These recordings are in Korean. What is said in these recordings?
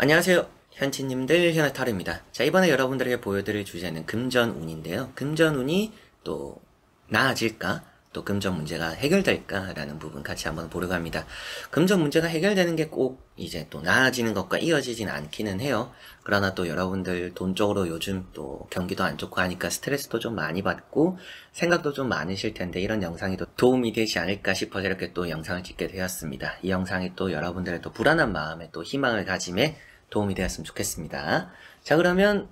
안녕하세요. 현치님들 현아타르입니다. 자, 이번에 여러분들에게 보여드릴 주제는 금전운인데요. 금전운이 또 나아질까? 또 금전 문제가 해결될까? 라는 부분 같이 한번 보려고 합니다. 금전 문제가 해결되는 게 꼭 이제 또 나아지는 것과 이어지진 않기는 해요. 그러나 또 여러분들 돈 쪽으로 요즘 또 경기도 안 좋고 하니까 스트레스도 좀 많이 받고 생각도 좀 많으실 텐데 이런 영상이 또 도움이 되지 않을까 싶어서 이렇게 또 영상을 찍게 되었습니다. 이 영상이 또 여러분들의 또 불안한 마음에 또 희망을 가짐에 도움이 되었으면 좋겠습니다. 자, 그러면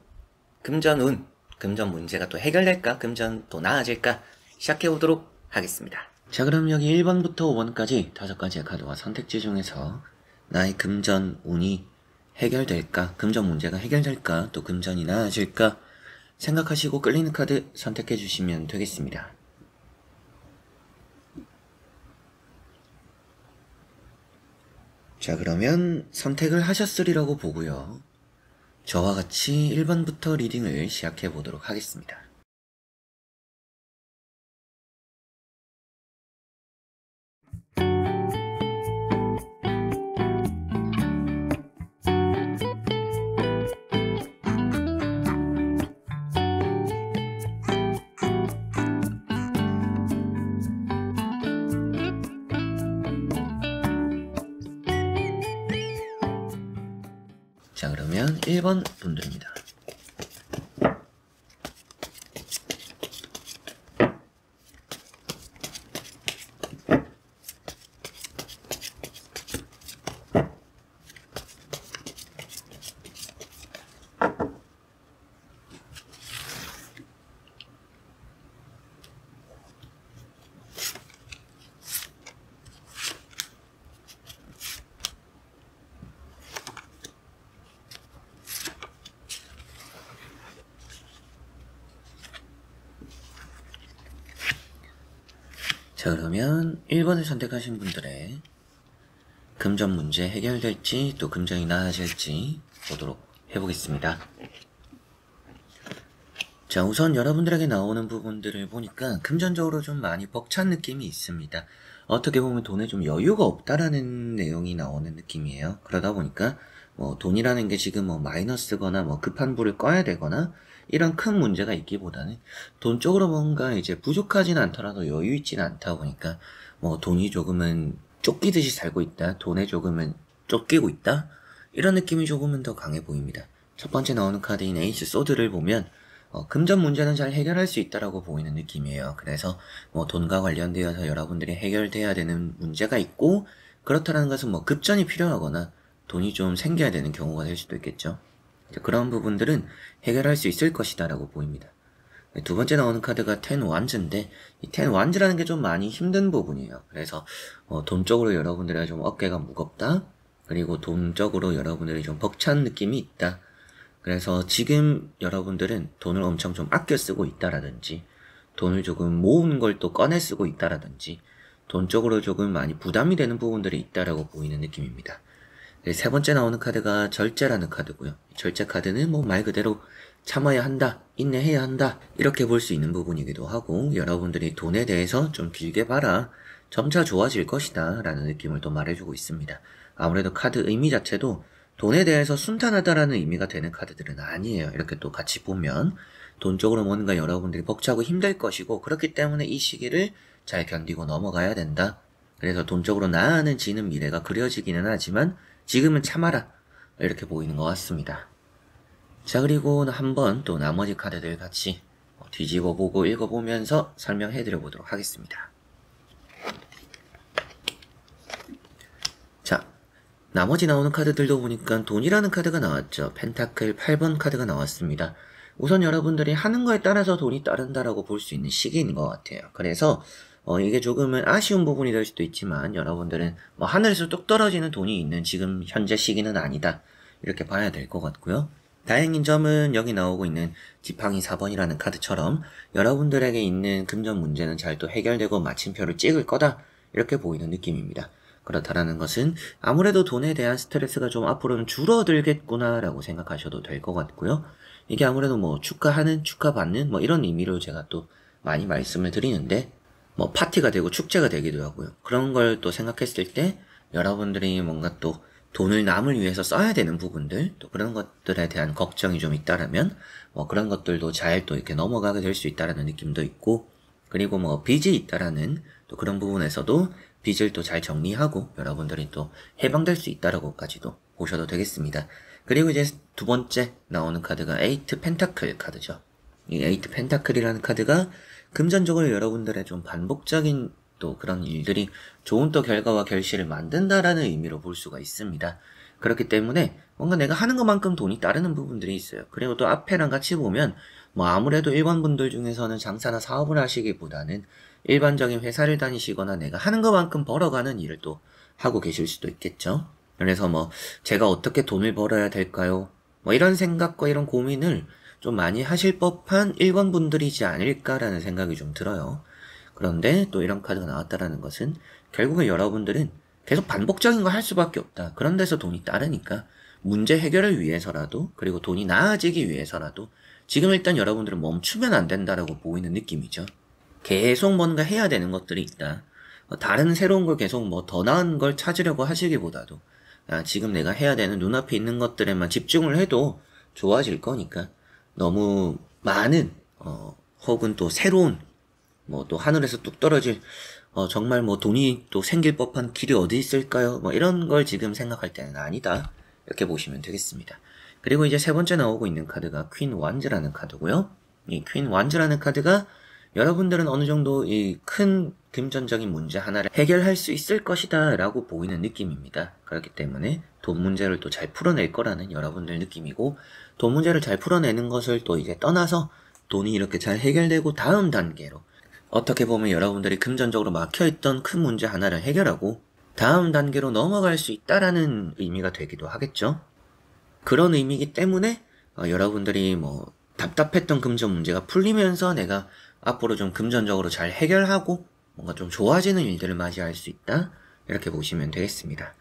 금전운, 금전 문제가 또 해결될까? 금전 또 나아질까? 시작해보도록 하겠습니다. 자, 그럼 여기 1번부터 5번까지 5가지의 카드와 선택지 중에서 나의 금전운이 해결될까? 금전 문제가 해결될까? 또 금전이 나아질까? 생각하시고 끌리는 카드 선택해 주시면 되겠습니다. 자, 그러면 선택을 하셨으리라고 보고요. 저와 같이 1번부터 리딩을 시작해 보도록 하겠습니다. 자, 그러면 1번 분들입니다. 자, 그러면 1번을 선택하신 분들의 금전 문제 해결될지 또 금전이 나아질지 보도록 해보겠습니다. 자, 우선 여러분들에게 나오는 부분들을 보니까 금전적으로 좀 많이 벅찬 느낌이 있습니다. 어떻게 보면 돈에 좀 여유가 없다라는 내용이 나오는 느낌이에요. 그러다 보니까 뭐 돈이라는 게 지금 뭐 마이너스거나 뭐 급한 불을 꺼야 되거나 이런 큰 문제가 있기보다는 돈 쪽으로 뭔가 이제 부족하진 않더라도 여유 있지는 않다 보니까 뭐 돈이 조금은 쫓기듯이 살고 있다, 돈에 조금은 쫓기고 있다, 이런 느낌이 조금은 더 강해 보입니다. 첫 번째 나오는 카드인 에이스 소드를 보면 금전 문제는 잘 해결할 수 있다라고 보이는 느낌이에요. 그래서 뭐 돈과 관련되어서 여러분들이 해결돼야 되는 문제가 있고, 그렇다는 것은 뭐 급전이 필요하거나 돈이 좀 생겨야 되는 경우가 될 수도 있겠죠. 그런 부분들은 해결할 수 있을 것이다라고 보입니다. 두 번째 나오는 카드가 텐 완즈인데, 이 텐 완즈라는 게 좀 많이 힘든 부분이에요. 그래서 돈 쪽으로 여러분들이 좀 어깨가 무겁다, 그리고 돈 쪽으로 여러분들이 좀 벅찬 느낌이 있다. 그래서 지금 여러분들은 돈을 엄청 좀 아껴 쓰고 있다라든지, 돈을 조금 모은 걸 또 꺼내 쓰고 있다라든지, 돈 쪽으로 조금 많이 부담이 되는 부분들이 있다라고 보이는 느낌입니다. 세 번째 나오는 카드가 절제라는 카드고요. 절제 카드는 뭐 말 그대로 참아야 한다, 인내해야 한다, 이렇게 볼 수 있는 부분이기도 하고, 여러분들이 돈에 대해서 좀 길게 봐라, 점차 좋아질 것이다 라는 느낌을 또 말해주고 있습니다. 아무래도 카드 의미 자체도 돈에 대해서 순탄하다라는 의미가 되는 카드들은 아니에요. 이렇게 또 같이 보면 돈 쪽으로 뭔가 여러분들이 벅차고 힘들 것이고, 그렇기 때문에 이 시기를 잘 견디고 넘어가야 된다. 그래서 돈 쪽으로 나아지는 미래가 그려지기는 하지만 지금은 참아라, 이렇게 보이는 것 같습니다. 자, 그리고 한번 또 나머지 카드들 같이 뒤집어 보고 읽어보면서 설명해 드려보도록 하겠습니다. 자, 나머지 나오는 카드들도 보니까 돈이라는 카드가 나왔죠. 펜타클 8번 카드가 나왔습니다. 우선 여러분들이 하는 거에 따라서 돈이 따른다라고 볼 수 있는 시기인 것 같아요. 그래서 이게 조금은 아쉬운 부분이 될 수도 있지만, 여러분들은 뭐 하늘에서 뚝 떨어지는 돈이 있는 지금 현재 시기는 아니다, 이렇게 봐야 될 것 같고요. 다행인 점은 여기 나오고 있는 지팡이 4번이라는 카드처럼 여러분들에게 있는 금전 문제는 잘 또 해결되고 마침표를 찍을 거다, 이렇게 보이는 느낌입니다. 그렇다라는 것은 아무래도 돈에 대한 스트레스가 좀 앞으로는 줄어들겠구나 라고 생각하셔도 될 것 같고요. 이게 아무래도 뭐 축하하는, 축하받는 뭐 이런 의미로 제가 또 많이 말씀을 드리는데, 뭐 파티가 되고 축제가 되기도 하고요. 그런 걸 또 생각했을 때 여러분들이 뭔가 또 돈을 남을 위해서 써야 되는 부분들, 또 그런 것들에 대한 걱정이 좀 있다라면, 뭐 그런 것들도 잘 또 이렇게 넘어가게 될 수 있다라는 느낌도 있고, 그리고 뭐 빚이 있다라는 또 그런 부분에서도 빚을 또 잘 정리하고 여러분들이 또 해방될 수 있다라고까지도 보셔도 되겠습니다. 그리고 이제 두 번째 나오는 카드가 에이트 펜타클 카드죠. 이 에이트 펜타클이라는 카드가 금전적으로 여러분들의 좀 반복적인 또 그런 일들이 좋은 또 결과와 결실을 만든다라는 의미로 볼 수가 있습니다. 그렇기 때문에 뭔가 내가 하는 것만큼 돈이 따르는 부분들이 있어요. 그리고 또 앞에랑 같이 보면 뭐 아무래도 일반분들 중에서는 장사나 사업을 하시기보다는 일반적인 회사를 다니시거나 내가 하는 것만큼 벌어가는 일을 또 하고 계실 수도 있겠죠. 그래서 뭐 제가 어떻게 돈을 벌어야 될까요? 뭐 이런 생각과 이런 고민을 좀 많이 하실 법한 일반분들이지 않을까라는 생각이 좀 들어요. 그런데 또 이런 카드가 나왔다라는 것은 결국에 여러분들은 계속 반복적인 거 할 수밖에 없다. 그런 데서 돈이 따르니까 문제 해결을 위해서라도, 그리고 돈이 나아지기 위해서라도 지금 일단 여러분들은 멈추면 안 된다라고 보이는 느낌이죠. 계속 뭔가 해야 되는 것들이 있다. 다른 새로운 걸 계속 뭐 더 나은 걸 찾으려고 하시기보다도 지금 내가 해야 되는 눈앞에 있는 것들에만 집중을 해도 좋아질 거니까 너무 많은 혹은 또 새로운 뭐 또 하늘에서 뚝 떨어질 정말 뭐 돈이 또 생길 법한 길이 어디 있을까요? 뭐 이런 걸 지금 생각할 때는 아니다. 이렇게 보시면 되겠습니다. 그리고 이제 세 번째 나오고 있는 카드가 퀸 완즈라는 카드고요. 이 퀸 완즈라는 카드가 여러분들은 어느 정도 이 큰 금전적인 문제 하나를 해결할 수 있을 것이다 라고 보이는 느낌입니다. 그렇기 때문에 돈 문제를 또 잘 풀어낼 거라는 여러분들 느낌이고, 돈 문제를 잘 풀어내는 것을 또 이제 떠나서 돈이 이렇게 잘 해결되고 다음 단계로, 어떻게 보면 여러분들이 금전적으로 막혀있던 큰 문제 하나를 해결하고 다음 단계로 넘어갈 수 있다라는 의미가 되기도 하겠죠. 그런 의미이기 때문에 여러분들이 뭐 답답했던 금전 문제가 풀리면서 내가 앞으로 좀 금전적으로 잘 해결하고 뭔가 좀 좋아지는 일들을 맞이할 수 있다, 이렇게 보시면 되겠습니다.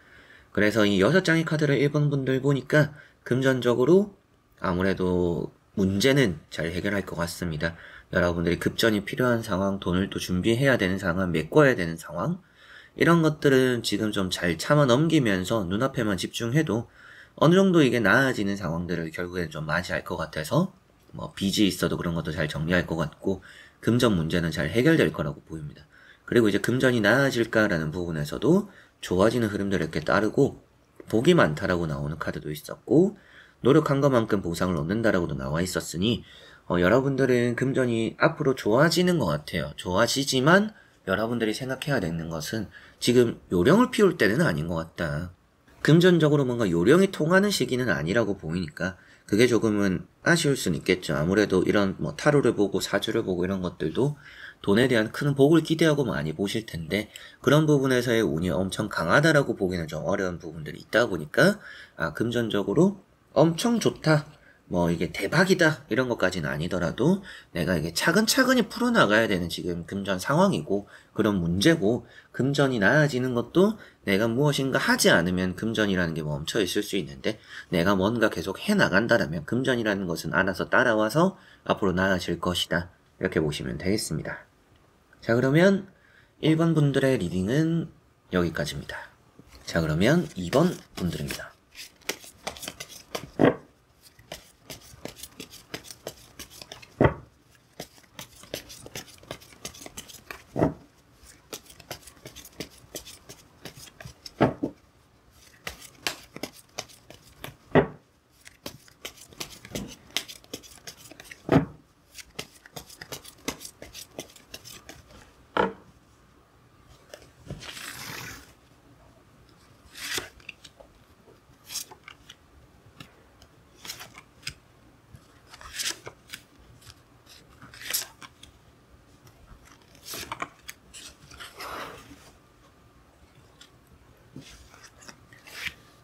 그래서 이 6장의 카드를 1번 분들 보니까 금전적으로 아무래도 문제는 잘 해결할 것 같습니다. 여러분들이 급전이 필요한 상황, 돈을 또 준비해야 되는 상황, 메꿔야 되는 상황, 이런 것들은 지금 좀 잘 참아 넘기면서 눈앞에만 집중해도 어느 정도 이게 나아지는 상황들을 결국에 좀 맞이할 것 같아서, 뭐 빚이 있어도 그런 것도 잘 정리할 것 같고 금전 문제는 잘 해결될 거라고 보입니다. 그리고 이제 금전이 나아질까라는 부분에서도 좋아지는 흐름들을 이렇게 따르고 복이 많다라고 나오는 카드도 있었고, 노력한 것만큼 보상을 얻는다라고도 나와 있었으니 여러분들은 금전이 앞으로 좋아지는 것 같아요. 좋아지지만 여러분들이 생각해야 되는 것은 지금 요령을 피울 때는 아닌 것 같다. 금전적으로 뭔가 요령이 통하는 시기는 아니라고 보이니까 그게 조금은 아쉬울 수는 있겠죠. 아무래도 이런 뭐 타로를 보고 사주를 보고 이런 것들도 돈에 대한 큰 복을 기대하고 많이 보실 텐데, 그런 부분에서의 운이 엄청 강하다라고 보기는 좀 어려운 부분들이 있다 보니까 금전적으로 엄청 좋다, 뭐 이게 대박이다 이런 것까지는 아니더라도 내가 이게 차근차근히 풀어나가야 되는 지금 금전 상황이고 그런 문제고, 금전이 나아지는 것도 내가 무엇인가 하지 않으면 금전이라는 게 멈춰 있을 수 있는데 내가 뭔가 계속 해나간다라면 금전이라는 것은 알아서 따라와서 앞으로 나아질 것이다, 이렇게 보시면 되겠습니다. 자, 그러면 1번 분들의 리딩은 여기까지입니다. 자, 그러면 2번 분들입니다.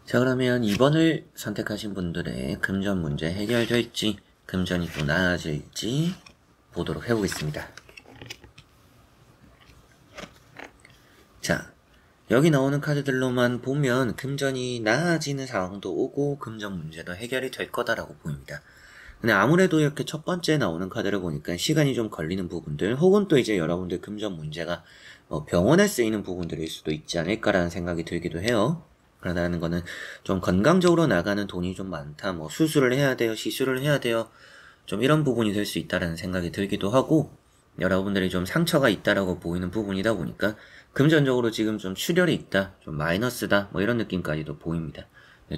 자, 그러면 2번을 선택하신 분들의 금전 문제 해결될지, 금전이 또 나아질지 보도록 해보겠습니다. 자, 여기 나오는 카드들로만 보면 금전이 나아지는 상황도 오고 금전 문제도 해결이 될 거다라고 보입니다. 근데 아무래도 이렇게 첫 번째 나오는 카드를 보니까 시간이 좀 걸리는 부분들, 혹은 또 이제 여러분들 금전 문제가 병원에 쓰이는 부분들일 수도 있지 않을까라는 생각이 들기도 해요. 그러다는 거는 좀 건강적으로 나가는 돈이 좀 많다. 뭐 수술을 해야 돼요. 시술을 해야 돼요. 좀 이런 부분이 될 수 있다라는 생각이 들기도 하고, 여러분들이 좀 상처가 있다라고 보이는 부분이다 보니까 금전적으로 지금 좀 출혈이 있다, 좀 마이너스다, 뭐 이런 느낌까지도 보입니다.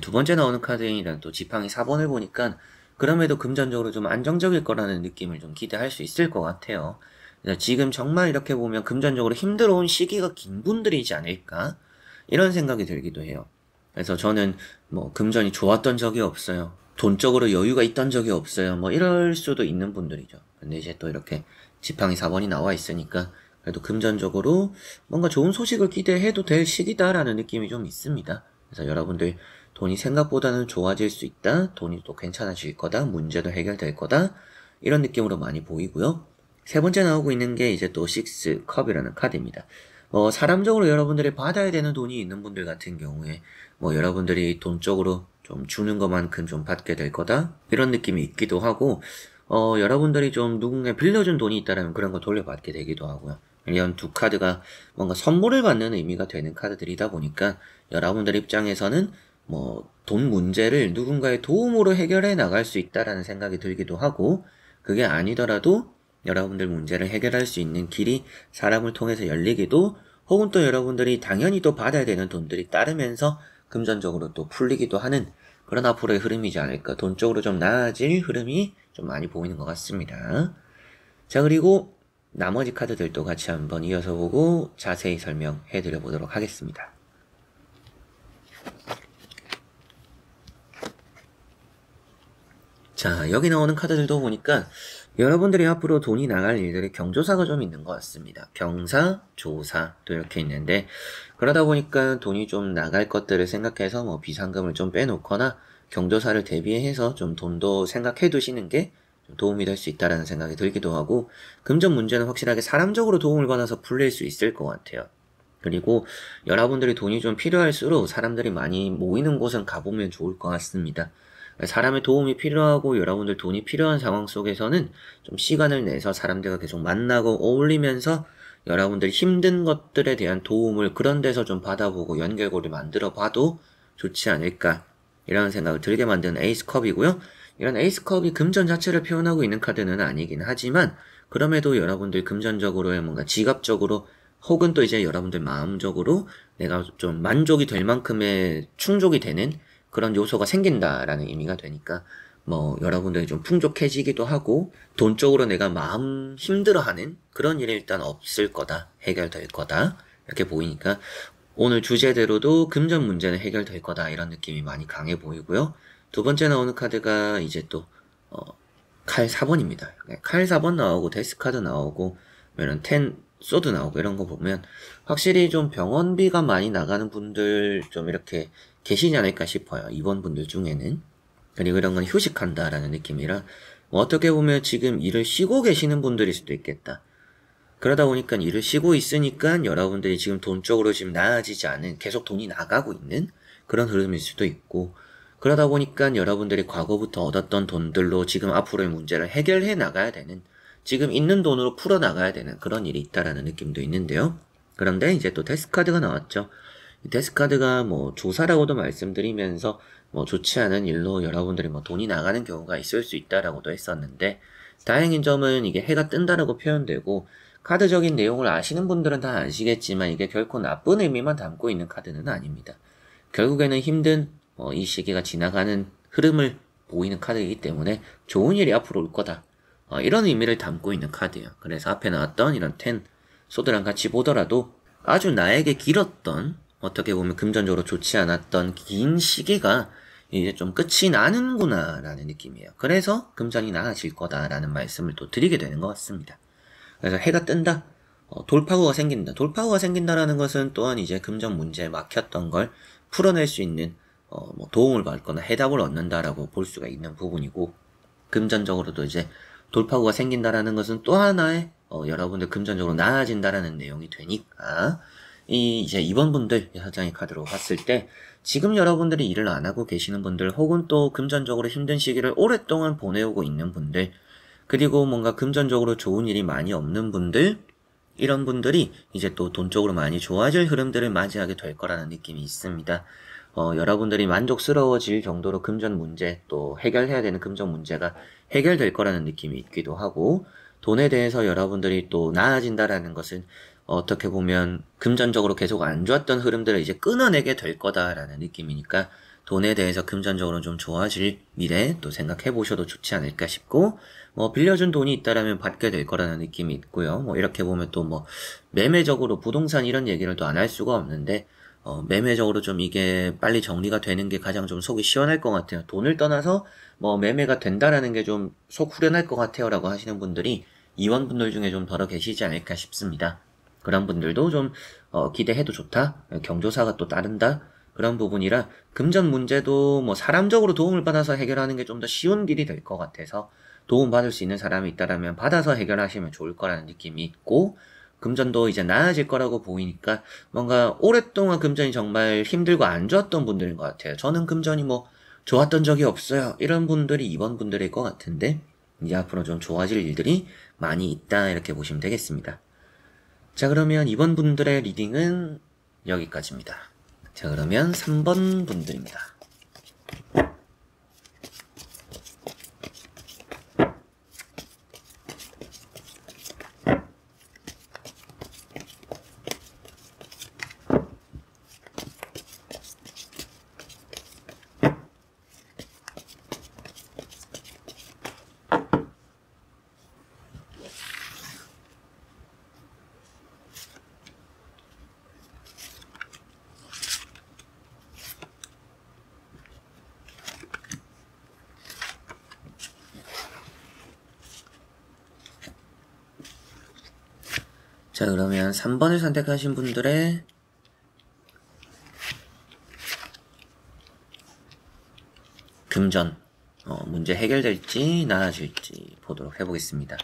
두 번째 나오는 카드인이랑 또 지팡이 4번을 보니까 그럼에도 금전적으로 좀 안정적일 거라는 느낌을 좀 기대할 수 있을 것 같아요. 그래서 지금 정말 이렇게 보면 금전적으로 힘들어온 시기가 긴 분들이지 않을까, 이런 생각이 들기도 해요. 그래서 저는 뭐 금전이 좋았던 적이 없어요. 돈적으로 여유가 있던 적이 없어요. 뭐 이럴 수도 있는 분들이죠. 근데 이제 또 이렇게 지팡이 4번이 나와 있으니까 그래도 금전적으로 뭔가 좋은 소식을 기대해도 될 시기다라는 느낌이 좀 있습니다. 그래서 여러분들 돈이 생각보다는 좋아질 수 있다, 돈이 또 괜찮아질 거다, 문제도 해결될 거다, 이런 느낌으로 많이 보이고요. 세 번째 나오고 있는 게 이제 또 6컵이라는 카드입니다. 사람적으로 여러분들이 받아야 되는 돈이 있는 분들 같은 경우에 뭐 여러분들이 돈적으로 좀 주는 것만큼 좀 받게 될 거다, 이런 느낌이 있기도 하고, 여러분들이 좀 누군가 빌려준 돈이 있다면 그런 거 돌려받게 되기도 하고요. 이런 두 카드가 뭔가 선물을 받는 의미가 되는 카드들이다 보니까 여러분들 입장에서는 뭐 돈 문제를 누군가의 도움으로 해결해 나갈 수 있다라는 생각이 들기도 하고, 그게 아니더라도 여러분들 문제를 해결할 수 있는 길이 사람을 통해서 열리기도, 혹은 또 여러분들이 당연히 또 받아야 되는 돈들이 따르면서 금전적으로 또 풀리기도 하는 그런 앞으로의 흐름이지 않을까, 돈적으로 좀 나아질 흐름이 좀 많이 보이는 것 같습니다. 자, 그리고 나머지 카드들도 같이 한번 이어서 보고 자세히 설명해 드려 보도록 하겠습니다. 자, 여기 나오는 카드들도 보니까 여러분들이 앞으로 돈이 나갈 일들이 경조사가 좀 있는 것 같습니다. 경사, 조사 또 이렇게 있는데, 그러다 보니까 돈이 좀 나갈 것들을 생각해서 뭐 비상금을 좀 빼놓거나 경조사를 대비해서 좀 돈도 생각해 두시는 게 좀 도움이 될 수 있다라는 생각이 들기도 하고, 금전 문제는 확실하게 사람적으로 도움을 받아서 풀릴 수 있을 것 같아요. 그리고 여러분들이 돈이 좀 필요할수록 사람들이 많이 모이는 곳은 가보면 좋을 것 같습니다. 사람의 도움이 필요하고 여러분들 돈이 필요한 상황 속에서는 좀 시간을 내서 사람들과 계속 만나고 어울리면서 여러분들이 힘든 것들에 대한 도움을 그런 데서 좀 받아보고 연결고리를 만들어 봐도 좋지 않을까, 이런 생각을 들게 만드는 에이스컵이고요. 이런 에이스컵이 금전 자체를 표현하고 있는 카드는 아니긴 하지만, 그럼에도 여러분들 금전적으로의 뭔가 지갑적으로 혹은 또 이제 여러분들 마음적으로 내가 좀 만족이 될 만큼의 충족이 되는 그런 요소가 생긴다라는 의미가 되니까, 뭐 여러분들이 좀 풍족해지기도 하고 돈적으로 내가 마음 힘들어하는 그런 일이 일단 없을 거다, 해결될 거다, 이렇게 보이니까 오늘 주제대로도 금전 문제는 해결될 거다, 이런 느낌이 많이 강해 보이고요. 두 번째 나오는 카드가 이제 또 칼 4번입니다. 칼 4번 나오고 데스카드 나오고 이런 소드 나오고 이런 거 보면 확실히 좀 병원비가 많이 나가는 분들 좀 이렇게 계시지 않을까 싶어요. 이번 분들 중에는. 그리고 이런 건 휴식한다라는 느낌이라 뭐 어떻게 보면 지금 일을 쉬고 계시는 분들일 수도 있겠다. 그러다 보니까 일을 쉬고 있으니까 여러분들이 지금 돈적으로 지금 나아지지 않은, 계속 돈이 나가고 있는 그런 흐름일 수도 있고, 그러다 보니까 여러분들이 과거부터 얻었던 돈들로 지금 앞으로의 문제를 해결해 나가야 되는, 지금 있는 돈으로 풀어 나가야 되는 그런 일이 있다라는 느낌도 있는데요. 그런데 이제 또 데스카드가 나왔죠. 이 데스카드가 뭐 조사라고도 말씀드리면서 뭐 좋지 않은 일로 여러분들이 뭐 돈이 나가는 경우가 있을 수 있다라고도 했었는데, 다행인 점은 이게 해가 뜬다라고 표현되고, 카드적인 내용을 아시는 분들은 다 아시겠지만 이게 결코 나쁜 의미만 담고 있는 카드는 아닙니다. 결국에는 힘든 이 시기가 지나가는 흐름을 보이는 카드이기 때문에 좋은 일이 앞으로 올 거다, 이런 의미를 담고 있는 카드예요. 그래서 앞에 나왔던 이런 소드랑 같이 보더라도 아주 나에게 길었던, 어떻게 보면 금전적으로 좋지 않았던 긴 시기가 이제 좀 끝이 나는구나 라는 느낌이에요. 그래서 금전이 나아질 거다라는 말씀을 또 드리게 되는 것 같습니다. 그래서 해가 뜬다, 돌파구가 생긴다. 돌파구가 생긴다라는 것은 또한 이제 금전 문제에 막혔던 걸 풀어낼 수 있는 뭐 도움을 받거나 해답을 얻는다라고 볼 수가 있는 부분이고, 금전적으로도 이제 돌파구가 생긴다라는 것은 또 하나의 여러분들 금전적으로 나아진다라는 내용이 되니까, 이제 이번 분들 사장의 카드로 봤을 때 지금 여러분들이 일을 안 하고 계시는 분들, 혹은 또 금전적으로 힘든 시기를 오랫동안 보내오고 있는 분들, 그리고 뭔가 금전적으로 좋은 일이 많이 없는 분들, 이런 분들이 이제 또 돈적으로 많이 좋아질 흐름들을 맞이하게 될 거라는 느낌이 있습니다. 여러분들이 만족스러워질 정도로 금전 문제, 또 해결해야 되는 금전 문제가 해결될 거라는 느낌이 있기도 하고, 돈에 대해서 여러분들이 또 나아진다라는 것은 어떻게 보면 금전적으로 계속 안 좋았던 흐름들을 이제 끊어내게 될 거다라는 느낌이니까, 돈에 대해서 금전적으로 좀 좋아질 미래 또 생각해 보셔도 좋지 않을까 싶고, 빌려준 돈이 있다라면 받게 될 거라는 느낌이 있고요. 이렇게 보면 또 매매적으로 부동산 이런 얘기를 또 안 할 수가 없는데, 매매적으로 좀 이게 빨리 정리가 되는 게 가장 좀 속이 시원할 것 같아요. 돈을 떠나서 매매가 된다라는 게 좀 속 후련할 것 같아요 라고 하시는 분들이 이원분들 중에 좀 덜어 계시지 않을까 싶습니다. 그런 분들도 좀 기대해도 좋다, 경조사가 또 따른다, 그런 부분이라 금전 문제도 사람적으로 도움을 받아서 해결하는 게 좀 더 쉬운 길이 될 것 같아서, 도움받을 수 있는 사람이 있다라면 받아서 해결하시면 좋을 거라는 느낌이 있고, 금전도 이제 나아질 거라고 보이니까 뭔가 오랫동안 금전이 정말 힘들고 안 좋았던 분들인 것 같아요. 저는 금전이 좋았던 적이 없어요, 이런 분들이 이번 분들일 것 같은데, 이제 앞으로 좀 좋아질 일들이 많이 있다, 이렇게 보시면 되겠습니다. 자, 그러면 이번 분들의 리딩은 여기까지입니다. 자, 그러면 3번 분들입니다. 자, 그러면 3번을 선택하신 분들의 금전 문제 해결될지 나아질지 보도록 해보겠습니다.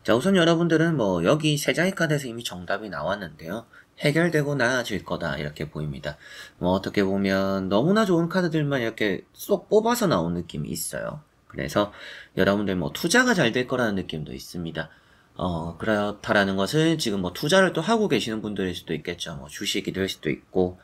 자, 우선 여러분들은 여기 세 장의 카드에서 이미 정답이 나왔는데요. 해결되고 나아질 거다, 이렇게 보입니다. 어떻게 보면 너무나 좋은 카드들만 이렇게 쏙 뽑아서 나온 느낌이 있어요. 그래서 여러분들 투자가 잘 될 거라는 느낌도 있습니다. 그렇다라는 것을 지금 투자를 또 하고 계시는 분들일 수도 있겠죠. 주식이 될 수도 있고,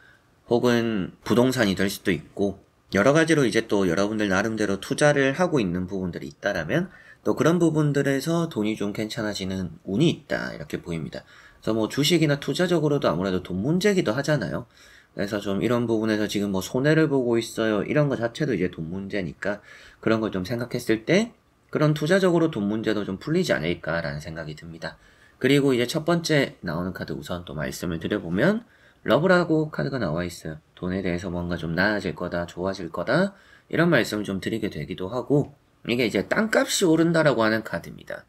혹은 부동산이 될 수도 있고, 여러 가지로 이제 또 여러분들 나름대로 투자를 하고 있는 부분들이 있다라면, 또 그런 부분들에서 돈이 좀 괜찮아지는 운이 있다, 이렇게 보입니다. 그래서 주식이나 투자적으로도 아무래도 돈 문제기도 하잖아요. 그래서 좀 이런 부분에서 지금 손해를 보고 있어요, 이런 거 자체도 이제 돈 문제니까, 그런 걸 좀 생각했을 때 그런 투자적으로 돈 문제도 좀 풀리지 않을까라는 생각이 듭니다. 그리고 이제 첫 번째 나오는 카드 우선 또 말씀을 드려보면, 러브라고 카드가 나와 있어요. 돈에 대해서 뭔가 좀 나아질 거다, 좋아질 거다, 이런 말씀을 좀 드리게 되기도 하고, 이게 이제 땅값이 오른다라고 하는 카드입니다.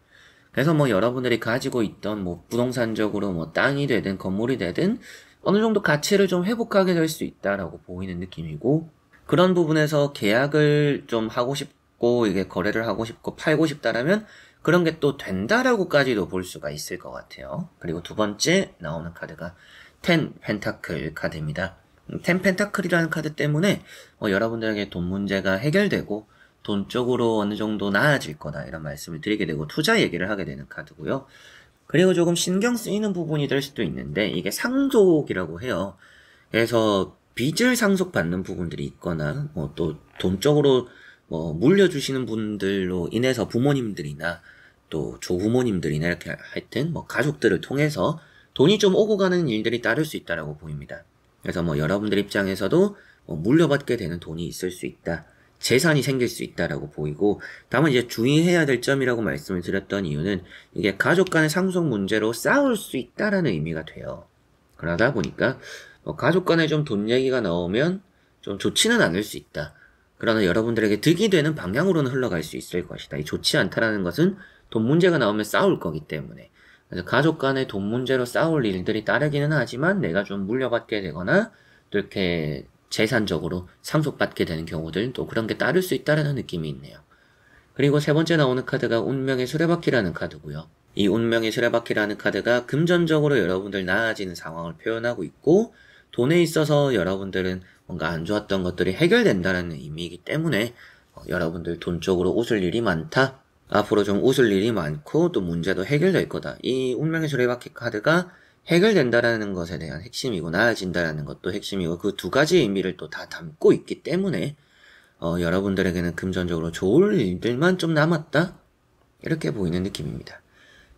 그래서 여러분들이 가지고 있던 부동산적으로 땅이 되든 건물이 되든 어느 정도 가치를 좀 회복하게 될 수 있다라고 보이는 느낌이고, 그런 부분에서 계약을 좀 하고 싶고 이게 거래를 하고 싶고 팔고 싶다라면 그런 게 또 된다라고까지도 볼 수가 있을 것 같아요. 그리고 두 번째 나오는 카드가 10 펜타클 카드입니다. 10 펜타클이라는 카드 때문에 여러분들에게 돈 문제가 해결되고 돈 쪽으로 어느 정도 나아질 거다, 이런 말씀을 드리게 되고 투자 얘기를 하게 되는 카드고요. 그리고 조금 신경 쓰이는 부분이 될 수도 있는데, 이게 상속이라고 해요. 그래서 빚을 상속받는 부분들이 있거나 또 돈 쪽으로 물려주시는 분들로 인해서 부모님들이나 또 조부모님들이나 이렇게 하여튼 가족들을 통해서 돈이 좀 오고 가는 일들이 따를 수 있다라고 보입니다. 그래서 여러분들 입장에서도 물려받게 되는 돈이 있을 수 있다, 재산이 생길 수 있다라고 보이고, 다만 이제 주의해야 될 점이라고 말씀을 드렸던 이유는 이게 가족 간의 상속 문제로 싸울 수 있다라는 의미가 돼요. 그러다 보니까 가족 간에 좀 돈 얘기가 나오면 좀 좋지는 않을 수 있다. 그러나 여러분들에게 득이 되는 방향으로는 흘러갈 수 있을 것이다. 이 좋지 않다라는 것은 돈 문제가 나오면 싸울 거기 때문에. 그래서 가족 간의 돈 문제로 싸울 일들이 따르기는 하지만 내가 좀 물려받게 되거나 또 이렇게 재산적으로 상속받게 되는 경우들, 또 그런 게 따를 수 있다는 느낌이 있네요. 그리고 세 번째 나오는 카드가 운명의 수레바퀴라는 카드고요. 이 운명의 수레바퀴라는 카드가 금전적으로 여러분들 나아지는 상황을 표현하고 있고, 돈에 있어서 여러분들은 뭔가 안 좋았던 것들이 해결된다는 의미이기 때문에 여러분들 돈 쪽으로 웃을 일이 많다, 앞으로 좀 웃을 일이 많고 또 문제도 해결될 거다. 이 운명의 수레바퀴 카드가 해결된다라는 것에 대한 핵심이고 나아진다라는 것도 핵심이고 그 두 가지의 의미를 또 다 담고 있기 때문에 여러분들에게는 금전적으로 좋을 일들만 좀 남았다? 이렇게 보이는 느낌입니다.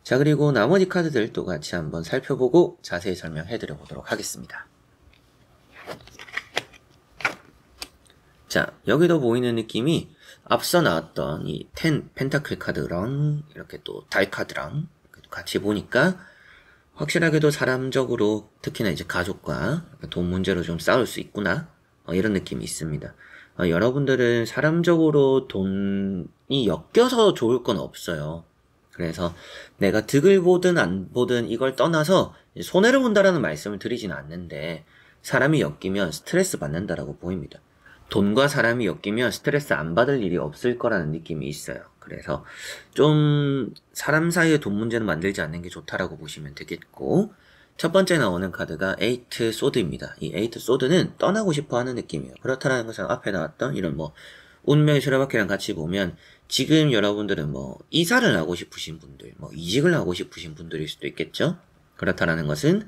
자, 그리고 나머지 카드들도 같이 한번 살펴보고 자세히 설명해 드려 보도록 하겠습니다. 자, 여기도 보이는 느낌이 앞서 나왔던 이 10 펜타클 카드랑 이렇게 또 달 카드랑 같이 보니까 확실하게도 사람적으로 특히나 이제 가족과 돈 문제로 좀 싸울 수 있구나 이런 느낌이 있습니다. 여러분들은 사람적으로 돈이 엮여서 좋을 건 없어요. 그래서 내가 득을 보든 안 보든 이걸 떠나서 손해를 본다라는 말씀을 드리진 않는데 사람이 엮이면 스트레스 받는다라고 보입니다. 돈과 사람이 엮이면 스트레스 안 받을 일이 없을 거라는 느낌이 있어요. 그래서 좀 사람 사이에 돈 문제는 만들지 않는 게 좋다라고 보시면 되겠고, 첫 번째 나오는 카드가 에이트 소드입니다. 이 에이트 소드는 떠나고 싶어 하는 느낌이에요. 그렇다는 것은 앞에 나왔던 이런 뭐 운명의 수레바퀴랑 같이 보면 지금 여러분들은 뭐 이사를 하고 싶으신 분들, 뭐 이직을 하고 싶으신 분들일 수도 있겠죠. 그렇다는 것은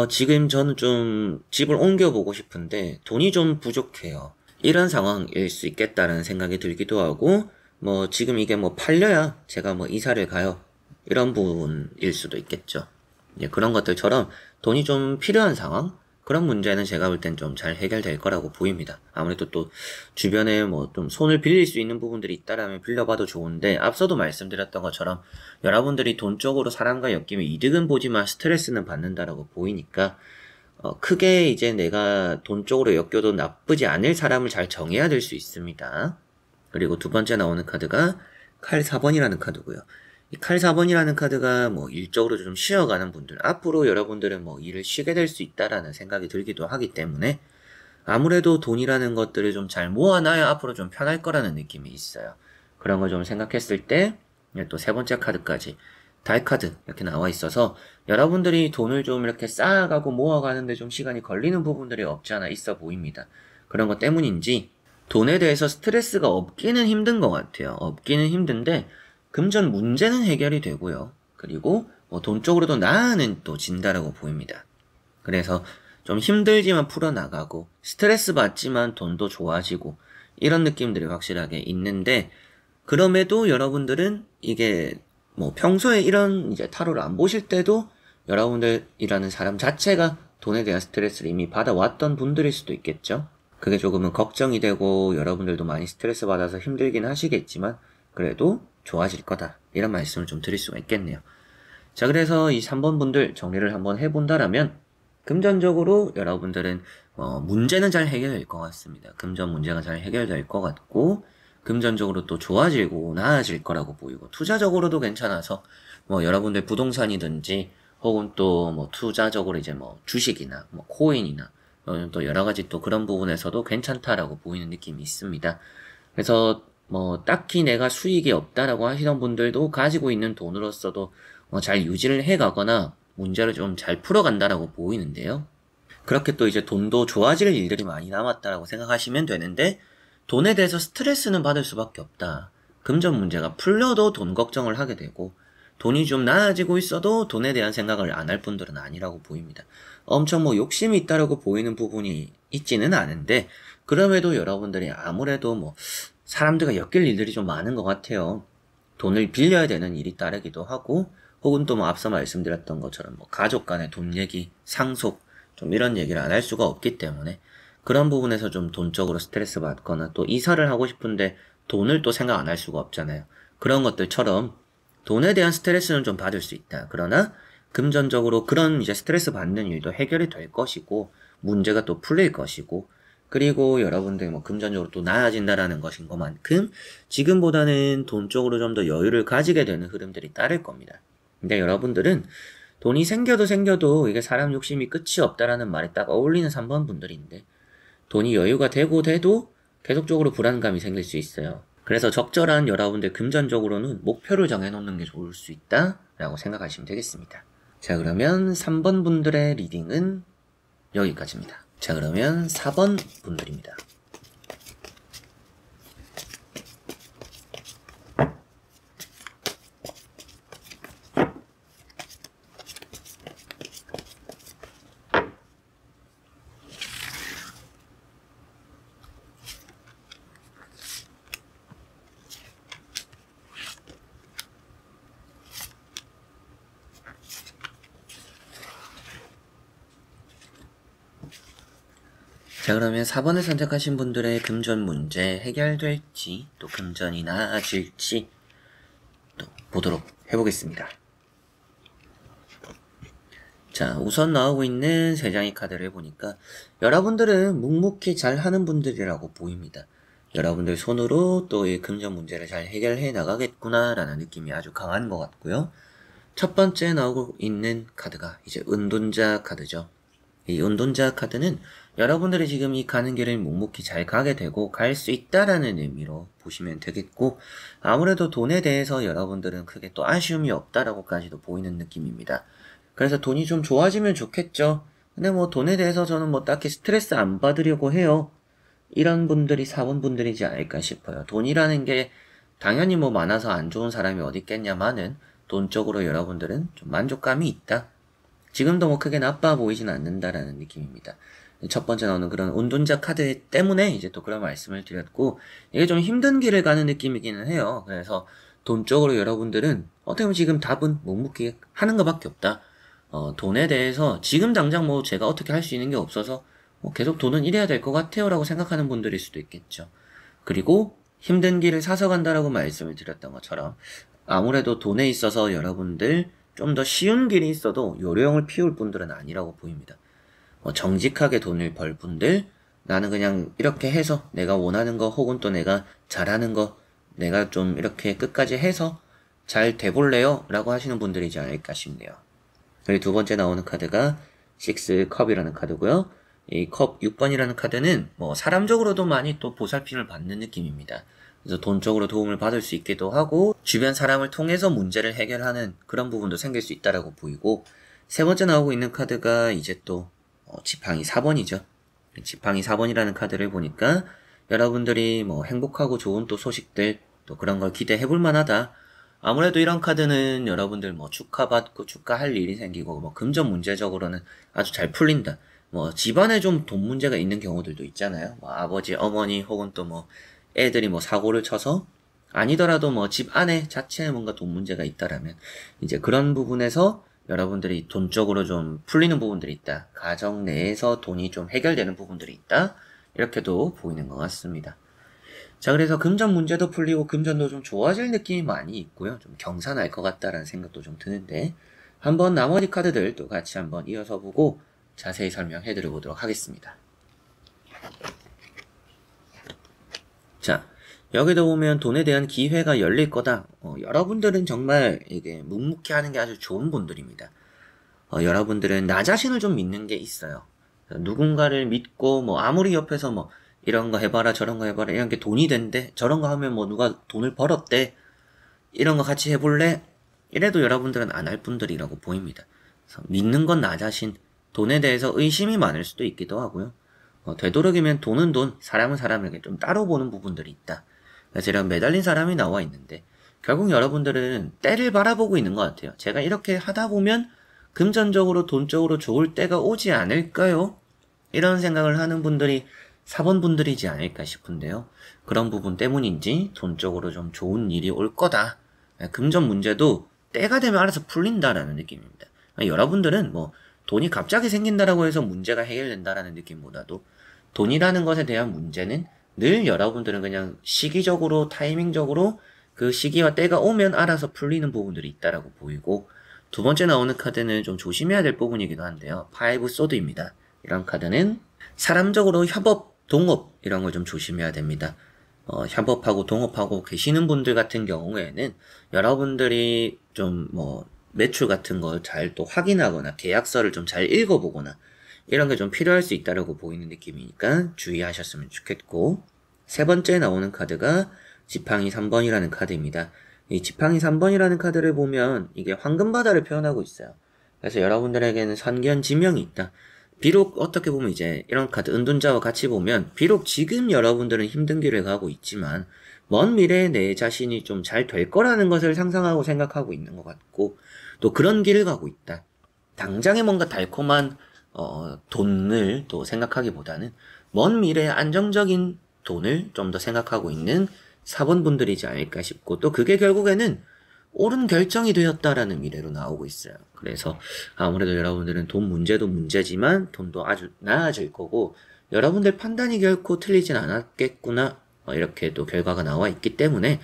지금 저는 좀 집을 옮겨보고 싶은데 돈이 좀 부족해요. 이런 상황일 수 있겠다라는 생각이 들기도 하고, 뭐 지금 이게 뭐 팔려야 제가 뭐 이사를 가요. 이런 부분일 수도 있겠죠. 예, 그런 것들처럼 돈이 좀 필요한 상황? 그런 문제는 제가 볼 땐 좀 잘 해결될 거라고 보입니다. 아무래도 또 주변에 뭐 좀 손을 빌릴 수 있는 부분들이 있다라면 빌려봐도 좋은데, 앞서도 말씀드렸던 것처럼 여러분들이 돈 쪽으로 사람과 엮이면 이득은 보지만 스트레스는 받는다라고 보이니까 크게 이제 내가 돈 쪽으로 엮여도 나쁘지 않을 사람을 잘 정해야 될 수 있습니다. 그리고 두 번째 나오는 카드가 칼 4번이라는 카드고요. 이 칼 4번이라는 카드가 뭐 일적으로 좀 쉬어가는 분들, 앞으로 여러분들은 뭐 일을 쉬게 될 수 있다라는 생각이 들기도 하기 때문에 아무래도 돈이라는 것들을 좀 잘 모아놔야 앞으로 좀 편할 거라는 느낌이 있어요. 그런 걸 좀 생각했을 때 또 세 번째 카드까지 달 카드 이렇게 나와 있어서 여러분들이 돈을 좀 이렇게 쌓아가고 모아가는데 좀 시간이 걸리는 부분들이 없지 않아 있어 보입니다. 그런 것 때문인지 돈에 대해서 스트레스가 없기는 힘든 것 같아요. 없기는 힘든데 금전 문제는 해결이 되고요. 그리고 뭐 돈 쪽으로도 나아는 또 진다라고 보입니다. 그래서 좀 힘들지만 풀어나가고 스트레스 받지만 돈도 좋아지고 이런 느낌들이 확실하게 있는데, 그럼에도 여러분들은 이게 뭐 평소에 이런 이제 타로를 안 보실 때도 여러분들이라는 사람 자체가 돈에 대한 스트레스를 이미 받아왔던 분들일 수도 있겠죠. 그게 조금은 걱정이 되고 여러분들도 많이 스트레스 받아서 힘들긴 하시겠지만 그래도 좋아질 거다, 이런 말씀을 좀 드릴 수가 있겠네요. 자, 그래서 이 3번 분들 정리를 한번 해본다라면 금전적으로 여러분들은 문제는 잘 해결될 것 같습니다. 금전 문제가 잘 해결될 것 같고 금전적으로 또 좋아지고 나아질 거라고 보이고, 투자적으로도 괜찮아서 뭐 여러분들 부동산이든지 혹은 또 뭐 투자적으로 이제 뭐 주식이나 뭐 코인이나 또 여러 가지 또 그런 부분에서도 괜찮다라고 보이는 느낌이 있습니다. 그래서 뭐 딱히 내가 수익이 없다라고 하시던 분들도 가지고 있는 돈으로서도 잘 유지를 해가거나 문제를 좀 잘 풀어간다라고 보이는데요. 그렇게 또 이제 돈도 좋아질 일들이 많이 남았다라고 생각하시면 되는데, 돈에 대해서 스트레스는 받을 수밖에 없다. 금전 문제가 풀려도 돈 걱정을 하게 되고 돈이 좀 나아지고 있어도 돈에 대한 생각을 안 할 분들은 아니라고 보입니다. 엄청 뭐 욕심이 있다라고 보이는 부분이 있지는 않은데, 그럼에도 여러분들이 아무래도 뭐 사람들과 엮일 일들이 좀 많은 것 같아요. 돈을 빌려야 되는 일이 따르기도 하고, 혹은 또 뭐 앞서 말씀드렸던 것처럼 뭐 가족 간의 돈 얘기, 상속, 좀 이런 얘기를 안 할 수가 없기 때문에 그런 부분에서 좀 돈적으로 스트레스 받거나 또 이사를 하고 싶은데 돈을 또 생각 안 할 수가 없잖아요. 그런 것들처럼 돈에 대한 스트레스는 좀 받을 수 있다. 그러나 금전적으로 그런 이제 스트레스 받는 일도 해결이 될 것이고 문제가 또 풀릴 것이고, 그리고 여러분들이 뭐 금전적으로 또 나아진다라는 것인 것만큼 지금보다는 돈 쪽으로 좀 더 여유를 가지게 되는 흐름들이 따를 겁니다. 근데 여러분들은 돈이 생겨도 이게 사람 욕심이 끝이 없다라는 말에 딱 어울리는 3번 분들인데, 돈이 여유가 되고 돼도 계속적으로 불안감이 생길 수 있어요. 그래서 적절한 여러분들 금전적으로는 목표를 정해놓는 게 좋을 수 있다라고 생각하시면 되겠습니다. 자, 그러면 3번 분들의 리딩은 여기까지입니다. 자, 그러면 4번 분들입니다. 자, 그러면 4번을 선택하신 분들의 금전 문제 해결될지, 또 금전이 나아질지, 또 보도록 해보겠습니다. 자, 우선 나오고 있는 3장의 카드를 보니까 여러분들은 묵묵히 잘 하는 분들이라고 보입니다. 여러분들 손으로 또 이 금전 문제를 잘 해결해 나가겠구나 라는 느낌이 아주 강한 것 같고요. 첫 번째 나오고 있는 카드가 이제 은둔자 카드죠. 이 은둔자 카드는 여러분들이 지금 이 가는 길을 묵묵히 잘 가게 되고 갈 수 있다라는 의미로 보시면 되겠고, 아무래도 돈에 대해서 여러분들은 크게 또 아쉬움이 없다라고까지도 보이는 느낌입니다. 그래서 돈이 좀 좋아지면 좋겠죠. 근데 뭐 돈에 대해서 저는 뭐 딱히 스트레스 안 받으려고 해요. 이런 분들이 4번 분들이지 않을까 싶어요. 돈이라는 게 당연히 뭐 많아서 안 좋은 사람이 어디 있겠냐마는 돈적으로 여러분들은 좀 만족감이 있다. 지금도 뭐 크게 나빠 보이진 않는다라는 느낌입니다. 첫 번째 나오는 그런 은둔자 카드 때문에 이제 또 그런 말씀을 드렸고, 이게 좀 힘든 길을 가는 느낌이기는 해요. 그래서 돈적으로 여러분들은 어떻게 보면 지금 답은 묵묵히 하는 것밖에 없다. 돈에 대해서 지금 당장 뭐 제가 어떻게 할 수 있는 게 없어서 뭐 계속 돈은 이래야 될 것 같아요 라고 생각하는 분들일 수도 있겠죠. 그리고 힘든 길을 사서 간다라고 말씀을 드렸던 것처럼 아무래도 돈에 있어서 여러분들 좀 더 쉬운 길이 있어도 요령을 피울 분들은 아니라고 보입니다. 정직하게 돈을 벌 분들, 나는 그냥 이렇게 해서 내가 원하는 거 혹은 또 내가 잘하는 거 내가 좀 이렇게 끝까지 해서 잘 돼볼래요? 라고 하시는 분들이지 않을까 싶네요. 그리고 두 번째 나오는 카드가 6 컵이라는 카드고요. 이 컵 6번이라는 카드는 뭐 사람적으로도 많이 또 보살핌을 받는 느낌입니다. 그래서 돈적으로 도움을 받을 수 있기도 하고 주변 사람을 통해서 문제를 해결하는 그런 부분도 생길 수 있다라고 보이고, 세 번째 나오고 있는 카드가 이제 또 지팡이 4번이죠. 지팡이 4번이라는 카드를 보니까 여러분들이 뭐 행복하고 좋은 또 소식들 또 그런 걸 기대해 볼 만하다. 아무래도 이런 카드는 여러분들 뭐 축하받고 축하할 일이 생기고 뭐 금전 문제적으로는 아주 잘 풀린다. 뭐 집안에 좀 돈 문제가 있는 경우들도 있잖아요. 뭐 아버지, 어머니 혹은 또 뭐 애들이 뭐 사고를 쳐서 아니더라도 뭐 집 안에 자체에 뭔가 돈 문제가 있다라면 이제 그런 부분에서 여러분들이 돈적으로 좀 풀리는 부분들이 있다. 가정 내에서 돈이 좀 해결되는 부분들이 있다. 이렇게도 보이는 것 같습니다. 자, 그래서 금전 문제도 풀리고 금전도 좀 좋아질 느낌이 많이 있고요. 좀 경사날 것 같다라는 생각도 좀 드는데, 한번 나머지 카드들도 같이 한번 이어서 보고 자세히 설명해 드려보도록 하겠습니다. 자, 여기도 보면 돈에 대한 기회가 열릴 거다. 여러분들은 정말 이게 묵묵히 하는 게 아주 좋은 분들입니다. 여러분들은 나 자신을 좀 믿는 게 있어요. 누군가를 믿고 뭐 아무리 옆에서 뭐 이런 거 해봐라 저런 거 해봐라 이런 게 돈이 된대, 저런 거 하면 뭐 누가 돈을 벌었대, 이런 거 같이 해볼래? 이래도 여러분들은 안 할 분들이라고 보입니다. 그래서 믿는 건 나 자신, 돈에 대해서 의심이 많을 수도 있기도 하고요. 되도록이면 돈은 돈, 사람은 사람에게 좀 따로 보는 부분들이 있다. 그래서 이런 매달린 사람이 나와 있는데 결국 여러분들은 때를 바라보고 있는 것 같아요. 제가 이렇게 하다 보면 금전적으로 돈적으로 좋을 때가 오지 않을까요? 이런 생각을 하는 분들이 4번 분들이지 않을까 싶은데요. 그런 부분 때문인지 돈적으로 좀 좋은 일이 올 거다. 금전 문제도 때가 되면 알아서 풀린다라는 느낌입니다. 여러분들은 뭐 돈이 갑자기 생긴다라고 해서 문제가 해결된다라는 느낌보다도 돈이라는 것에 대한 문제는 늘 여러분들은 그냥 시기적으로 타이밍적으로 그 시기와 때가 오면 알아서 풀리는 부분들이 있다라고 보이고, 두 번째 나오는 카드는 좀 조심해야 될 부분이기도 한데요. 5 소드입니다. 이런 카드는 사람적으로 협업, 동업 이런 걸 좀 조심해야 됩니다. 협업하고 동업하고 계시는 분들 같은 경우에는 여러분들이 좀 뭐 매출 같은 걸 잘 또 확인하거나 계약서를 좀 잘 읽어보거나 이런 게 좀 필요할 수 있다라고 보이는 느낌이니까 주의하셨으면 좋겠고, 세 번째 나오는 카드가 지팡이 3번이라는 카드입니다. 이 지팡이 3번이라는 카드를 보면 이게 황금바다를 표현하고 있어요. 그래서 여러분들에게는 선견지명이 있다. 비록 어떻게 보면 이제 이런 카드 은둔자와 같이 보면 비록 지금 여러분들은 힘든 길을 가고 있지만 먼 미래에 내 자신이 좀 잘 될 거라는 것을 상상하고 생각하고 있는 것 같고, 또 그런 길을 가고 있다. 당장에 뭔가 달콤한 돈을 또 생각하기보다는 먼 미래의 안정적인 돈을 좀 더 생각하고 있는 4번 분들이지 않을까 싶고, 또 그게 결국에는 옳은 결정이 되었다라는 미래로 나오고 있어요. 그래서 아무래도 여러분들은 돈 문제도 문제지만 돈도 아주 나아질 거고, 여러분들 판단이 결코 틀리진 않았겠구나. 이렇게 또 결과가 나와 있기 때문에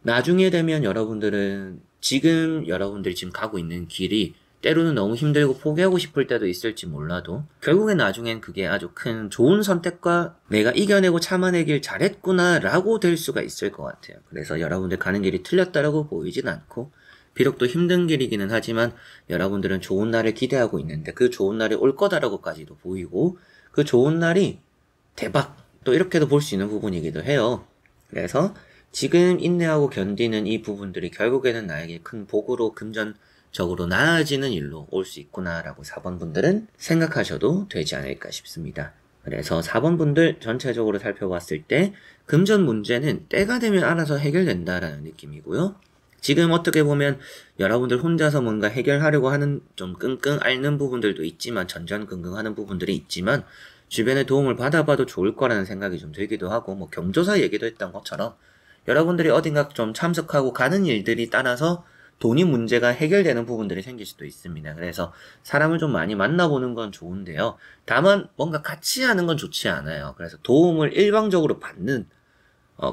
나중에 되면 여러분들은 지금 여러분들이 지금 가고 있는 길이 때로는 너무 힘들고 포기하고 싶을 때도 있을지 몰라도 결국엔 나중엔 그게 아주 큰 좋은 선택과 내가 이겨내고 참아내길 잘했구나 라고 될 수가 있을 것 같아요. 그래서 여러분들 가는 길이 틀렸다라고 보이진 않고 비록 또 힘든 길이기는 하지만 여러분들은 좋은 날을 기대하고 있는데 그 좋은 날이 올 거다라고까지도 보이고 그 좋은 날이 대박 또 이렇게도 볼 수 있는 부분이기도 해요. 그래서 지금 인내하고 견디는 이 부분들이 결국에는 나에게 큰 복으로 금전적으로 나아지는 일로 올 수 있구나라고 4번 분들은 생각하셔도 되지 않을까 싶습니다. 그래서 4번 분들 전체적으로 살펴봤을 때 금전 문제는 때가 되면 알아서 해결된다라는 느낌이고요. 지금 어떻게 보면 여러분들 혼자서 뭔가 해결하려고 하는 좀 끙끙 앓는 부분들도 있지만 전전긍긍하는 부분들이 있지만 주변의 도움을 받아봐도 좋을 거라는 생각이 좀 들기도 하고 뭐 경조사 얘기도 했던 것처럼 여러분들이 어딘가 좀 참석하고 가는 일들이 따라서 돈이 문제가 해결되는 부분들이 생길 수도 있습니다. 그래서 사람을 좀 많이 만나보는 건 좋은데요. 다만 뭔가 같이 하는 건 좋지 않아요. 그래서 도움을 일방적으로 받는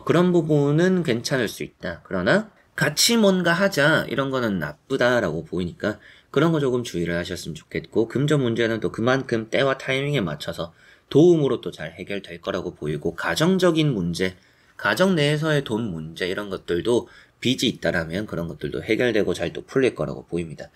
그런 부분은 괜찮을 수 있다. 그러나 같이 뭔가 하자 이런 거는 나쁘다라고 보이니까 그런 거 조금 주의를 하셨으면 좋겠고 금전 문제는 또 그만큼 때와 타이밍에 맞춰서 도움으로 또 잘 해결될 거라고 보이고 가정적인 문제, 가정 내에서의 돈 문제 이런 것들도 빚이 있다라면 그런 것들도 해결되고 잘 또 풀릴 거라고 보입니다.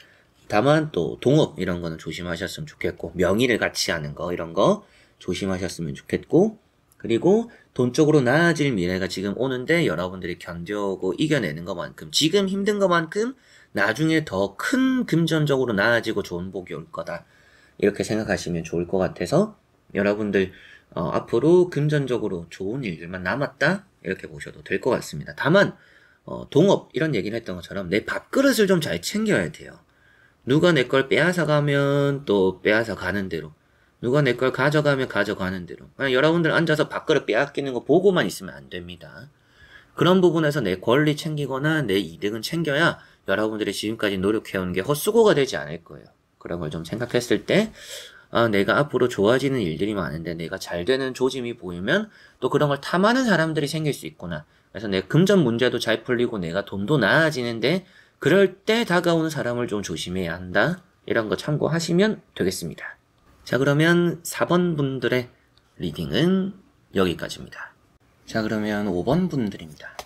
다만 또 동업 이런 거는 조심하셨으면 좋겠고 명의를 같이 하는 거 이런 거 조심하셨으면 좋겠고 그리고 돈 쪽으로 나아질 미래가 지금 오는데 여러분들이 견뎌오고 이겨내는 것만큼 지금 힘든 것만큼 나중에 더 큰 금전적으로 나아지고 좋은 복이 올 거다. 이렇게 생각하시면 좋을 것 같아서 여러분들 앞으로 금전적으로 좋은 일들만 남았다 이렇게 보셔도 될 것 같습니다. 다만 동업 이런 얘기를 했던 것처럼 내 밥그릇을 좀 잘 챙겨야 돼요. 누가 내 걸 빼앗아 가면 또 빼앗아 가는 대로 누가 내 걸 가져가면 가져가는 대로 그냥 여러분들 앉아서 밥그릇 빼앗기는 거 보고만 있으면 안 됩니다. 그런 부분에서 내 권리 챙기거나 내 이득은 챙겨야 여러분들이 지금까지 노력해온 게 헛수고가 되지 않을 거예요. 그런 걸 좀 생각했을 때 내가 앞으로 좋아지는 일들이 많은데 내가 잘 되는 조짐이 보이면 또 그런 걸 탐하는 사람들이 생길 수 있구나. 그래서 내 금전 문제도 잘 풀리고 내가 돈도 나아지는데 그럴 때 다가오는 사람을 좀 조심해야 한다. 이런 거 참고하시면 되겠습니다. 자, 그러면 4번 분들의 리딩은 여기까지입니다. 자, 그러면 5번 분들입니다.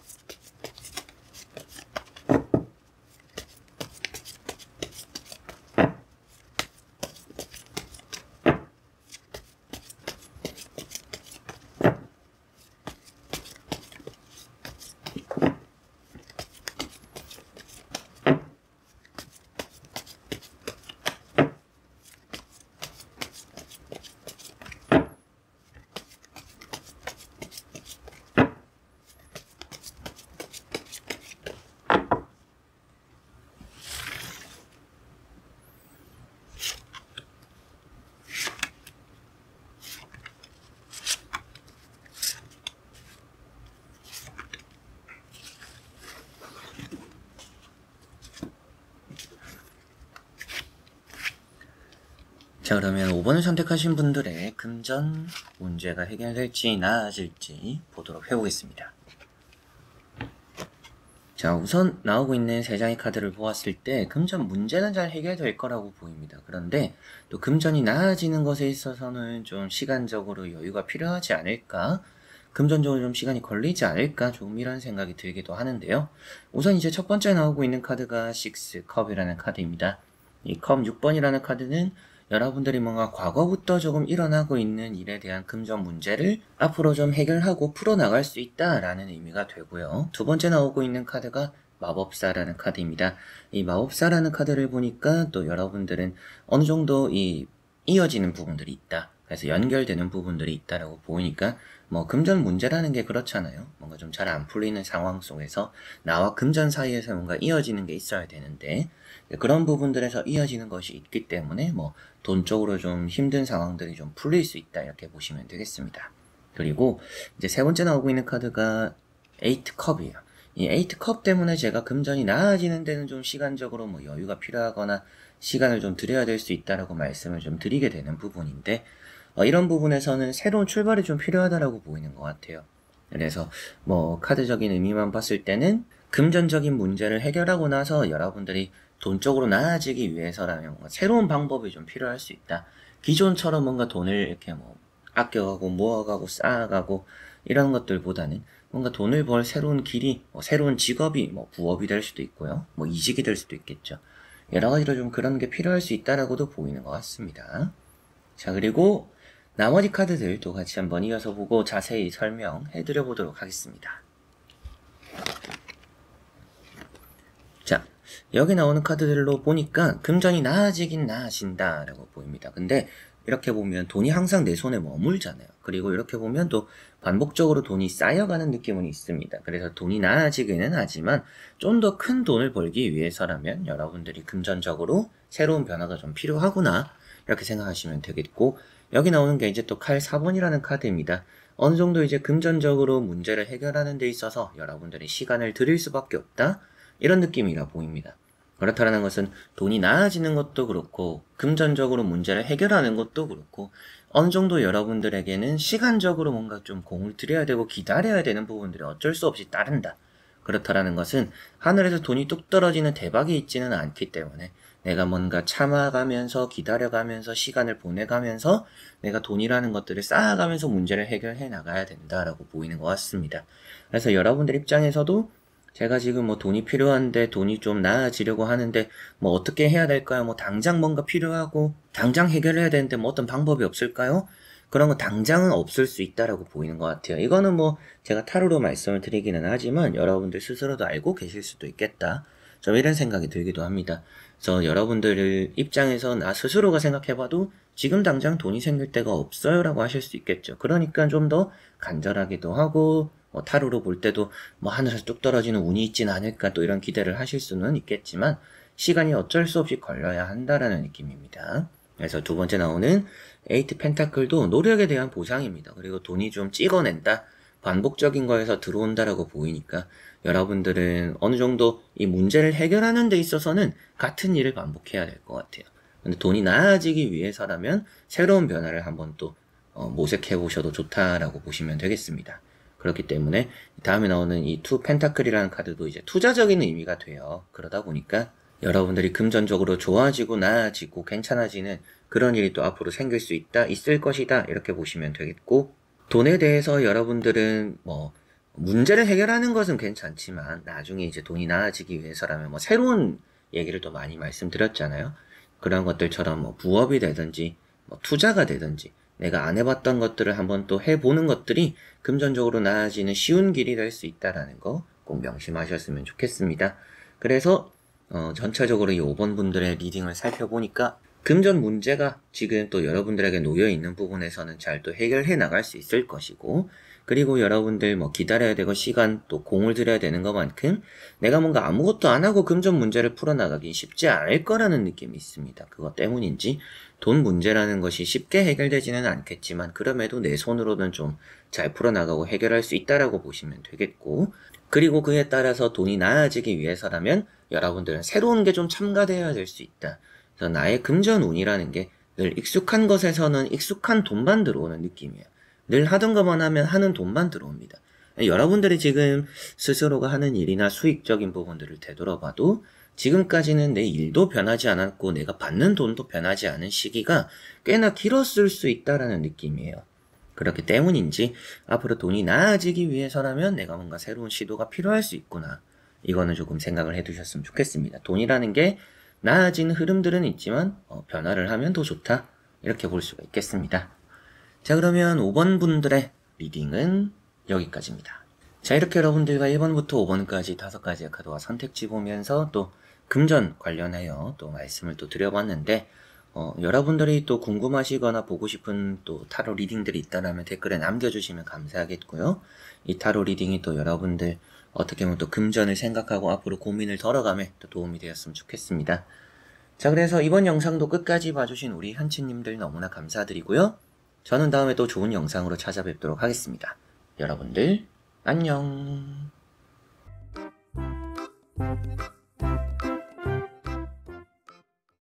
자, 그러면 5번을 선택하신 분들의 금전 문제가 해결될지 나아질지 보도록 해보겠습니다. 자, 우선 나오고 있는 3장의 카드를 보았을 때 금전 문제는 잘 해결될 거라고 보입니다. 그런데 또 금전이 나아지는 것에 있어서는 좀 시간적으로 여유가 필요하지 않을까? 금전적으로 좀 시간이 걸리지 않을까? 조금 이런 생각이 들기도 하는데요. 우선 이제 첫 번째 나오고 있는 카드가 6 컵이라는 카드입니다. 이 컵 6번이라는 카드는 여러분들이 뭔가 과거부터 조금 일어나고 있는 일에 대한 금전 문제를 앞으로 좀 해결하고 풀어나갈 수 있다라는 의미가 되고요. 두 번째 나오고 있는 카드가 마법사라는 카드입니다. 이 마법사라는 카드를 보니까 또 여러분들은 어느 정도 이어지는 부분들이 있다. 그래서 연결되는 부분들이 있다라고 보이니까 뭐 금전 문제라는 게 그렇잖아요. 뭔가 좀 잘 안 풀리는 상황 속에서 나와 금전 사이에서 뭔가 이어지는 게 있어야 되는데 그런 부분들에서 이어지는 것이 있기 때문에 뭐 돈적으로 좀 힘든 상황들이 좀 풀릴 수 있다 이렇게 보시면 되겠습니다. 그리고 이제 세 번째 나오고 있는 카드가 8컵이에요. 이 8컵 때문에 제가 금전이 나아지는 데는 좀 시간적으로 뭐 여유가 필요하거나 시간을 좀 들여야 될 수 있다라고 말씀을 좀 드리게 되는 부분인데 이런 부분에서는 새로운 출발이 좀 필요하다라고 보이는 것 같아요. 그래서 뭐 카드적인 의미만 봤을 때는 금전적인 문제를 해결하고 나서 여러분들이 돈적으로 나아지기 위해서라면 뭔가 새로운 방법이 좀 필요할 수 있다. 기존처럼 뭔가 돈을 이렇게 뭐 아껴가고 모아가고 쌓아가고 이런 것들보다는 뭔가 돈을 벌 새로운 길이, 뭐 새로운 직업이, 뭐 부업이 될 수도 있고요. 뭐 이직이 될 수도 있겠죠. 여러 가지로 좀 그런 게 필요할 수 있다라고도 보이는 것 같습니다. 자, 그리고 나머지 카드들도 같이 한번 이어서 보고 자세히 설명해 드려 보도록 하겠습니다. 자, 여기 나오는 카드들로 보니까 금전이 나아지긴 나아진다 라고 보입니다. 근데 이렇게 보면 돈이 항상 내 손에 머물잖아요. 그리고 이렇게 보면 또 반복적으로 돈이 쌓여가는 느낌은 있습니다. 그래서 돈이 나아지기는 하지만 좀 더 큰 돈을 벌기 위해서라면 여러분들이 금전적으로 새로운 변화가 좀 필요하구나 이렇게 생각하시면 되겠고, 여기 나오는 게 이제 또 칼 4번이라는 카드입니다. 어느 정도 이제 금전적으로 문제를 해결하는 데 있어서 여러분들이 시간을 들일 수밖에 없다 이런 느낌이라 보입니다. 그렇다는 것은 돈이 나아지는 것도 그렇고 금전적으로 문제를 해결하는 것도 그렇고 어느 정도 여러분들에게는 시간적으로 뭔가 좀 공을 들여야 되고 기다려야 되는 부분들이 어쩔 수 없이 따른다. 그렇다는 것은 하늘에서 돈이 뚝 떨어지는 대박이 있지는 않기 때문에 내가 뭔가 참아가면서 기다려가면서 시간을 보내가면서 내가 돈이라는 것들을 쌓아가면서 문제를 해결해 나가야 된다라고 보이는 것 같습니다. 그래서 여러분들 입장에서도 제가 지금 뭐 돈이 필요한데 돈이 좀 나아지려고 하는데 뭐 어떻게 해야 될까요? 뭐 당장 뭔가 필요하고 당장 해결해야 되는데 뭐 어떤 방법이 없을까요? 그런 거 당장은 없을 수 있다라고 보이는 것 같아요. 이거는 뭐 제가 타로로 말씀을 드리기는 하지만 여러분들 스스로도 알고 계실 수도 있겠다. 좀 이런 생각이 들기도 합니다. 그래서 여러분들 입장에서 나 스스로가 생각해봐도 지금 당장 돈이 생길 데가 없어요 라고 하실 수 있겠죠. 그러니까 좀 더 간절하기도 하고 뭐 타로로 볼 때도 뭐 하늘에서 뚝 떨어지는 운이 있진 않을까 또 이런 기대를 하실 수는 있겠지만 시간이 어쩔 수 없이 걸려야 한다라는 느낌입니다. 그래서 두 번째 나오는 에이트 펜타클도 노력에 대한 보상입니다. 그리고 돈이 좀 찍어낸다, 반복적인 거에서 들어온다라고 보이니까 여러분들은 어느 정도 이 문제를 해결하는 데 있어서는 같은 일을 반복해야 될 것 같아요. 근데 돈이 나아지기 위해서라면 새로운 변화를 한번 또 모색해 보셔도 좋다라고 보시면 되겠습니다. 그렇기 때문에 다음에 나오는 이 투 펜타클이라는 카드도 이제 투자적인 의미가 돼요. 그러다 보니까 여러분들이 금전적으로 좋아지고 나아지고 괜찮아지는 그런 일이 또 앞으로 생길 수 있다, 있을 것이다 이렇게 보시면 되겠고, 돈에 대해서 여러분들은 뭐 문제를 해결하는 것은 괜찮지만 나중에 이제 돈이 나아지기 위해서라면 뭐 새로운 얘기를 또 많이 말씀드렸잖아요. 그런 것들처럼 뭐 부업이 되든지 뭐 투자가 되든지 내가 안 해봤던 것들을 한번 또 해보는 것들이 금전적으로 나아지는 쉬운 길이 될 수 있다라는 거 꼭 명심하셨으면 좋겠습니다. 그래서 전체적으로 이 5번 분들의 리딩을 살펴보니까 금전 문제가 지금 또 여러분들에게 놓여있는 부분에서는 잘 또 해결해 나갈 수 있을 것이고, 그리고 여러분들 뭐 기다려야 되고 시간 또 공을 들여야 되는 것만큼 내가 뭔가 아무것도 안 하고 금전 문제를 풀어나가기 쉽지 않을 거라는 느낌이 있습니다. 그것 때문인지 돈 문제라는 것이 쉽게 해결되지는 않겠지만 그럼에도 내 손으로는 좀 잘 풀어나가고 해결할 수 있다라고 보시면 되겠고, 그리고 그에 따라서 돈이 나아지기 위해서라면 여러분들은 새로운 게 좀 첨가되어야 될 수 있다. 그래서 나의 금전운이라는 게 늘 익숙한 것에서는 익숙한 돈만 들어오는 느낌이에요. 늘 하던 것만 하면 하는 돈만 들어옵니다. 여러분들이 지금 스스로가 하는 일이나 수익적인 부분들을 되돌아봐도 지금까지는 내 일도 변하지 않았고 내가 받는 돈도 변하지 않은 시기가 꽤나 길었을 수 있다라는 느낌이에요. 그렇기 때문인지 앞으로 돈이 나아지기 위해서라면 내가 뭔가 새로운 시도가 필요할 수 있구나. 이거는 조금 생각을 해두셨으면 좋겠습니다. 돈이라는 게 나아지는 흐름들은 있지만 변화를 하면 더 좋다. 이렇게 볼 수가 있겠습니다. 자, 그러면 5번 분들의 리딩은 여기까지입니다. 자, 이렇게 여러분들과 1번부터 5번까지 5가지의 카드와 선택지 보면서 또 금전 관련하여 또 말씀을 또 드려봤는데, 여러분들이 또 궁금하시거나 보고 싶은 또 타로 리딩들이 있다면 댓글에 남겨주시면 감사하겠고요. 이 타로 리딩이 또 여러분들 어떻게 보면 또 금전을 생각하고 앞으로 고민을 덜어감에 또 도움이 되었으면 좋겠습니다. 자, 그래서 이번 영상도 끝까지 봐주신 우리 현치님들 너무나 감사드리고요. 저는 다음에 또 좋은 영상으로 찾아뵙도록 하겠습니다. 여러분들 안녕.